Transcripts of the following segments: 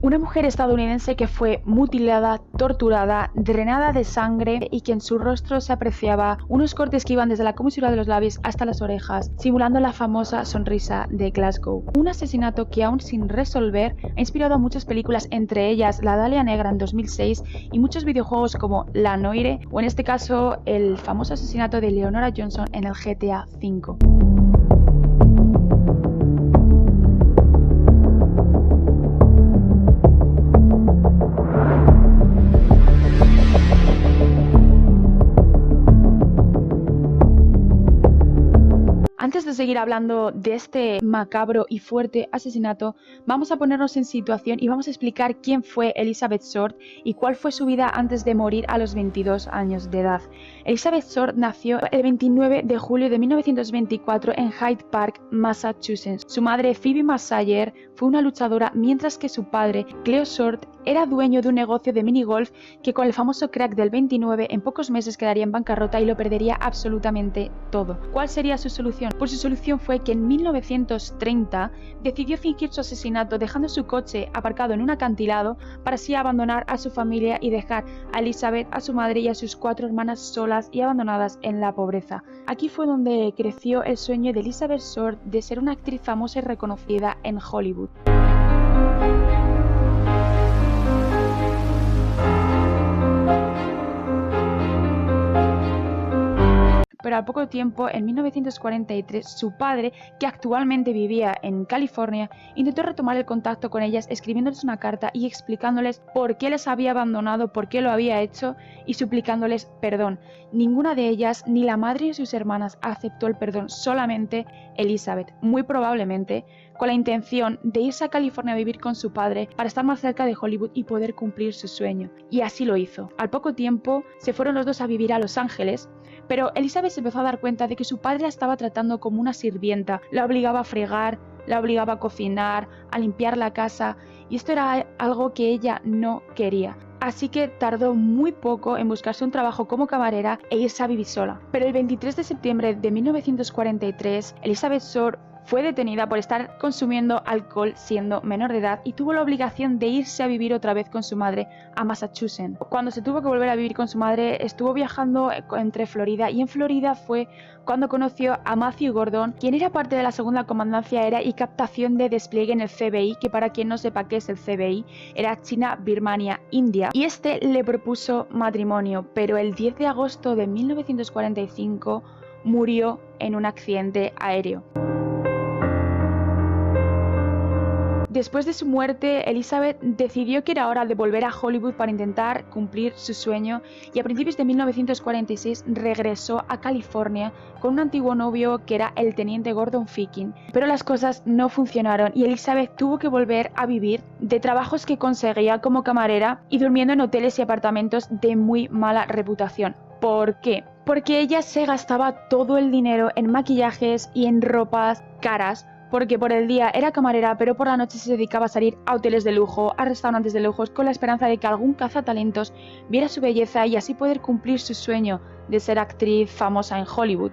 Una mujer estadounidense que fue mutilada, torturada, drenada de sangre y que en su rostro se apreciaba unos cortes que iban desde la comisura de los labios hasta las orejas, simulando la famosa sonrisa de Glasgow. Un asesinato que aún sin resolver ha inspirado a muchas películas, entre ellas La Dalia Negra en 2006 y muchos videojuegos como La Noire o en este caso el famoso asesinato de Leonora Johnson en el GTA V. Antes de seguir hablando de este macabro y fuerte asesinato, vamos a ponernos en situación y vamos a explicar quién fue Elizabeth Short y cuál fue su vida antes de morir a los 22 años de edad. Elizabeth Short nació el 29 de julio de 1924 en Hyde Park, Massachusetts. Su madre, Phoebe Massayer, fue una luchadora, mientras que su padre, Cleo Short, era dueño de un negocio de minigolf que con el famoso crack del 29 en pocos meses quedaría en bancarrota y lo perdería absolutamente todo. ¿Cuál sería su solución? Pues su solución fue que en 1930 decidió fingir su asesinato dejando su coche aparcado en un acantilado para así abandonar a su familia y dejar a Elizabeth, a su madre y a sus 4 hermanas solas y abandonadas en la pobreza. Aquí fue donde creció el sueño de Elizabeth Short de ser una actriz famosa y reconocida en Hollywood. Pero al poco tiempo, en 1943, su padre, que actualmente vivía en California, intentó retomar el contacto con ellas escribiéndoles una carta y explicándoles por qué les había abandonado, por qué lo había hecho y suplicándoles perdón. Ninguna de ellas, ni la madre ni sus hermanas, aceptó el perdón, solamente Elizabeth, muy probablemente con la intención de irse a California a vivir con su padre para estar más cerca de Hollywood y poder cumplir su sueño. Y así lo hizo. Al poco tiempo se fueron los dos a vivir a Los Ángeles, pero Elizabeth se empezó a dar cuenta de que su padre la estaba tratando como una sirvienta, la obligaba a fregar, la obligaba a cocinar, a limpiar la casa, y esto era algo que ella no quería. Así que tardó muy poco en buscarse un trabajo como camarera e irse a vivir sola. Pero el 23 de septiembre de 1943, Elizabeth Short fue detenida por estar consumiendo alcohol siendo menor de edad y tuvo la obligación de irse a vivir otra vez con su madre a Massachusetts. Cuando se tuvo que volver a vivir con su madre, estuvo viajando entre Florida y en Florida fue cuando conoció a Matthew Gordon, quien era parte de la segunda comandancia aérea y captación de despliegue en el CBI, que para quien no sepa qué es el CBI, era China, Birmania, India, y este le propuso matrimonio, pero el 10 de agosto de 1945 murió en un accidente aéreo. Después de su muerte, Elizabeth decidió que era hora de volver a Hollywood para intentar cumplir su sueño y a principios de 1946 regresó a California con un antiguo novio que era el teniente Gordon Fickin. Pero las cosas no funcionaron y Elizabeth tuvo que volver a vivir de trabajos que conseguía como camarera y durmiendo en hoteles y apartamentos de muy mala reputación. ¿Por qué? Porque ella se gastaba todo el dinero en maquillajes y en ropas caras, porque por el día era camarera, pero por la noche se dedicaba a salir a hoteles de lujo, a restaurantes de lujo, con la esperanza de que algún cazatalentos viera su belleza y así poder cumplir su sueño de ser actriz famosa en Hollywood.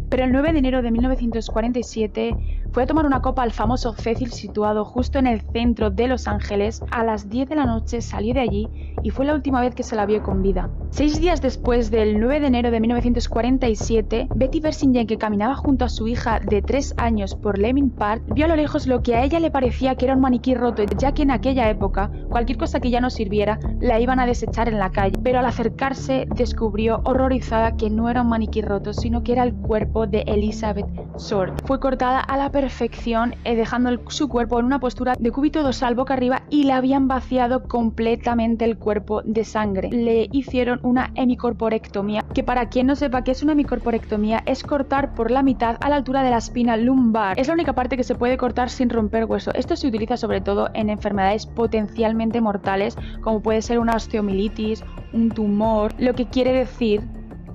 Pero el 9 de enero de 1947 fue a tomar una copa al famoso Cecil situado justo en el centro de Los Ángeles. A las 10 de la noche salió de allí y fue la última vez que se la vio con vida. 6 días después del 9 de enero de 1947, Betty Bersingen, que caminaba junto a su hija de 3 años por Lemming Park, vio a lo lejos lo que a ella le parecía que era un maniquí roto, ya que en aquella época cualquier cosa que ya no sirviera la iban a desechar en la calle. Pero al acercarse descubrió horrorizada que no era un maniquí roto, sino que era el cuerpo de Elizabeth Short. Fue cortada a la perfección, dejando su cuerpo en una postura de cúbito dorsal boca arriba y le habían vaciado completamente el cuerpo de sangre. Le hicieron una hemicorporectomía, que para quien no sepa qué es una hemicorporectomía, es cortar por la mitad a la altura de la espina lumbar. Es la única parte que se puede cortar sin romper hueso. Esto se utiliza sobre todo en enfermedades potencialmente mortales, como puede ser una osteomielitis, un tumor, lo que quiere decir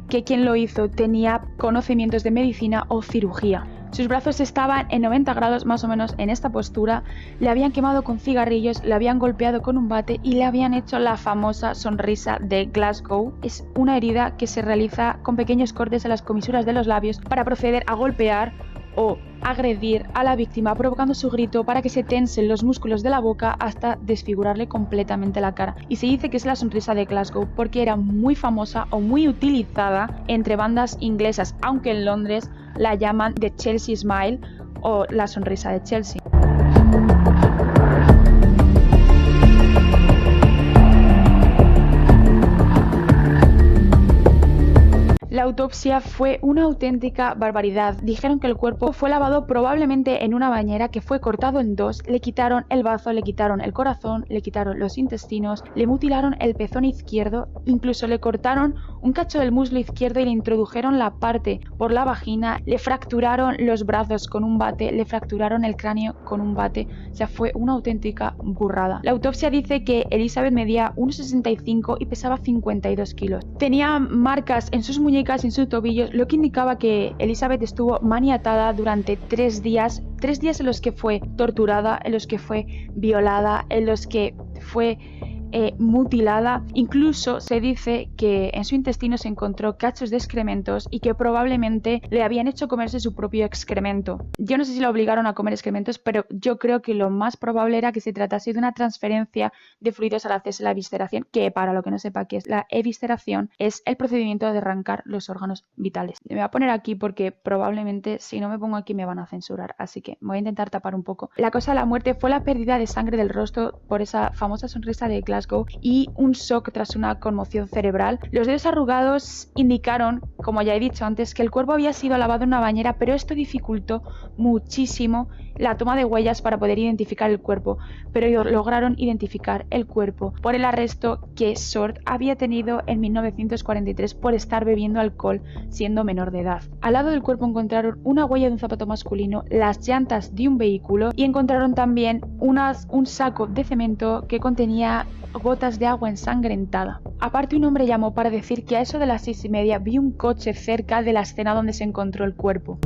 que quien lo hizo tenía conocimientos de medicina o cirugía. Sus brazos estaban en 90 grados más o menos en esta postura, le habían quemado con cigarrillos, le habían golpeado con un bate y le habían hecho la famosa sonrisa de Glasgow. Es una herida que se realiza con pequeños cortes en las comisuras de los labios para proceder a golpear o agredir a la víctima, provocando su grito para que se tensen los músculos de la boca hasta desfigurarle completamente la cara. Y se dice que es la sonrisa de Glasgow porque era muy famosa o muy utilizada entre bandas inglesas, aunque en Londres la llaman The Chelsea Smile o la sonrisa de Chelsea. La autopsia fue una auténtica barbaridad. Dijeron que el cuerpo fue lavado probablemente en una bañera, que fue cortado en dos, le quitaron el bazo, le quitaron el corazón, le quitaron los intestinos, le mutilaron el pezón izquierdo, incluso le cortaron un cacho del muslo izquierdo y le introdujeron la parte por la vagina, le fracturaron los brazos con un bate, le fracturaron el cráneo con un bate. O sea, fue una auténtica burrada. La autopsia dice que Elizabeth medía 1,65 y pesaba 52 kilos. Tenía marcas en sus muñecas, en sus tobillos, lo que indicaba que Elizabeth estuvo maniatada durante 3 días en los que fue torturada, en los que fue violada, en los que fue mutilada. Incluso se dice que en su intestino se encontró cachos de excrementos y que probablemente le habían hecho comerse su propio excremento. Yo no sé si la obligaron a comer excrementos, pero yo creo que lo más probable era que se tratase de una transferencia de fluidos al hacerse la evisceración, que para lo que no sepa qué es la evisceración, es el procedimiento de arrancar los órganos vitales. Me voy a poner aquí porque probablemente si no me pongo aquí me van a censurar, así que voy a intentar tapar un poco. La causa de la muerte fue la pérdida de sangre del rostro por esa famosa sonrisa de Glasgow y un shock tras una conmoción cerebral. Los dedos arrugados indicaron, como ya he dicho antes, que el cuerpo había sido lavado en una bañera, pero esto dificultó muchísimo la toma de huellas para poder identificar el cuerpo, pero lograron identificar el cuerpo por el arresto que Short había tenido en 1943 por estar bebiendo alcohol siendo menor de edad. Al lado del cuerpo encontraron una huella de un zapato masculino, las llantas de un vehículo y encontraron también un saco de cemento que contenía gotas de agua ensangrentada. Aparte, un hombre llamó para decir que a eso de las 6:30 vio un coche cerca de la escena donde se encontró el cuerpo.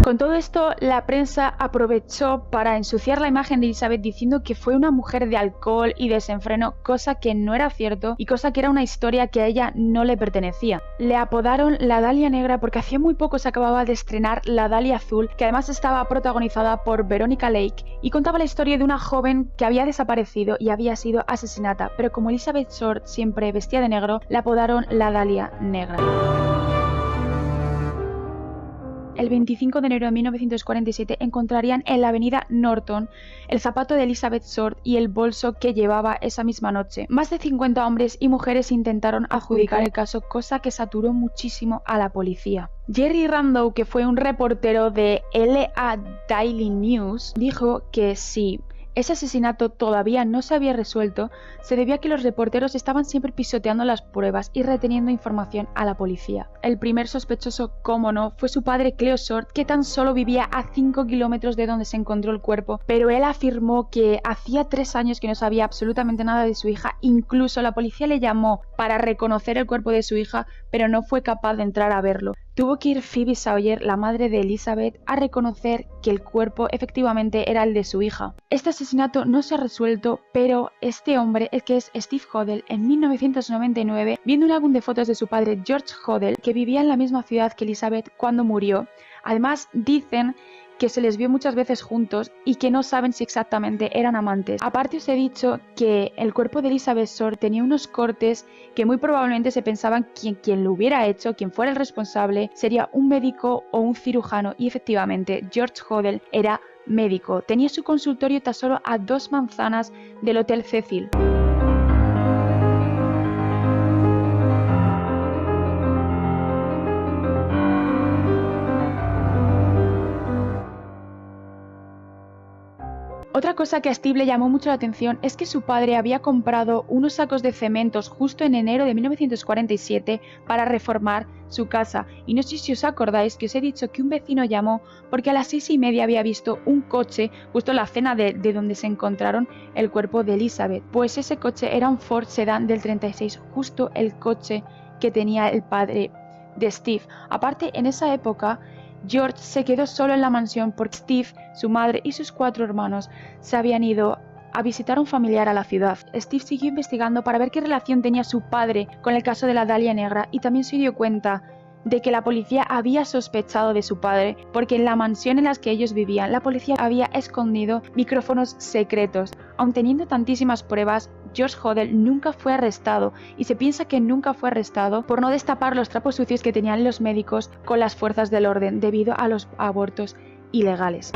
Con todo esto, la prensa aprovechó para ensuciar la imagen de Elizabeth diciendo que fue una mujer de alcohol y desenfreno, cosa que no era cierto y cosa que era una historia que a ella no le pertenecía. Le apodaron la Dalia Negra porque hacía muy poco se acababa de estrenar la Dalia Azul, que además estaba protagonizada por Veronica Lake y contaba la historia de una joven que había desaparecido y había sido asesinada, pero como Elizabeth Short siempre vestía de negro, la apodaron la Dalia Negra. El 25 de enero de 1947 encontrarían en la avenida Norton el zapato de Elizabeth Short y el bolso que llevaba esa misma noche. Más de 50 hombres y mujeres intentaron adjudicar el caso, cosa que saturó muchísimo a la policía. Jerry Rando, que fue un reportero de LA Daily News, dijo que sí, ese asesinato todavía no se había resuelto, se debía a que los reporteros estaban siempre pisoteando las pruebas y reteniendo información a la policía. El primer sospechoso, como no, fue su padre Cleo Short, que tan solo vivía a 5 kilómetros de donde se encontró el cuerpo, pero él afirmó que hacía 3 años que no sabía absolutamente nada de su hija. Incluso la policía le llamó para reconocer el cuerpo de su hija, pero no fue capaz de entrar a verlo. Tuvo que ir Phoebe Sawyer, la madre de Elizabeth, a reconocer que el cuerpo efectivamente era el de su hija. Este asesinato no se ha resuelto, pero este hombre, que es Steve Hodel, en 1999, viendo un álbum de fotos de su padre George Hodel, que vivía en la misma ciudad que Elizabeth cuando murió, además dicen que se les vio muchas veces juntos y que no saben si exactamente eran amantes. Aparte os he dicho que el cuerpo de Elizabeth Short tenía unos cortes que muy probablemente se pensaban quien lo hubiera hecho, quien fuera el responsable, sería un médico o un cirujano, y efectivamente George Hodel era médico. Tenía su consultorio tan solo a 2 manzanas del Hotel Cecil. Otra cosa que a Steve le llamó mucho la atención es que su padre había comprado unos sacos de cementos justo en enero de 1947 para reformar su casa. Y no sé si os acordáis que os he dicho que un vecino llamó porque a las 6:30 había visto un coche justo en la acera de donde se encontraron el cuerpo de Elizabeth. Pues ese coche era un Ford Sedan del 36, justo el coche que tenía el padre de Steve. Aparte, en esa época George se quedó solo en la mansión porque Steve, su madre y sus 4 hermanos se habían ido a visitar a un familiar a la ciudad. Steve siguió investigando para ver qué relación tenía su padre con el caso de la Dalia Negra y también se dio cuenta de que la policía había sospechado de su padre porque en la mansión en la que ellos vivían la policía había escondido micrófonos secretos. Aun teniendo tantísimas pruebas, George Hodel nunca fue arrestado y se piensa que nunca fue arrestado por no destapar los trapos sucios que tenían los médicos con las fuerzas del orden debido a los abortos ilegales.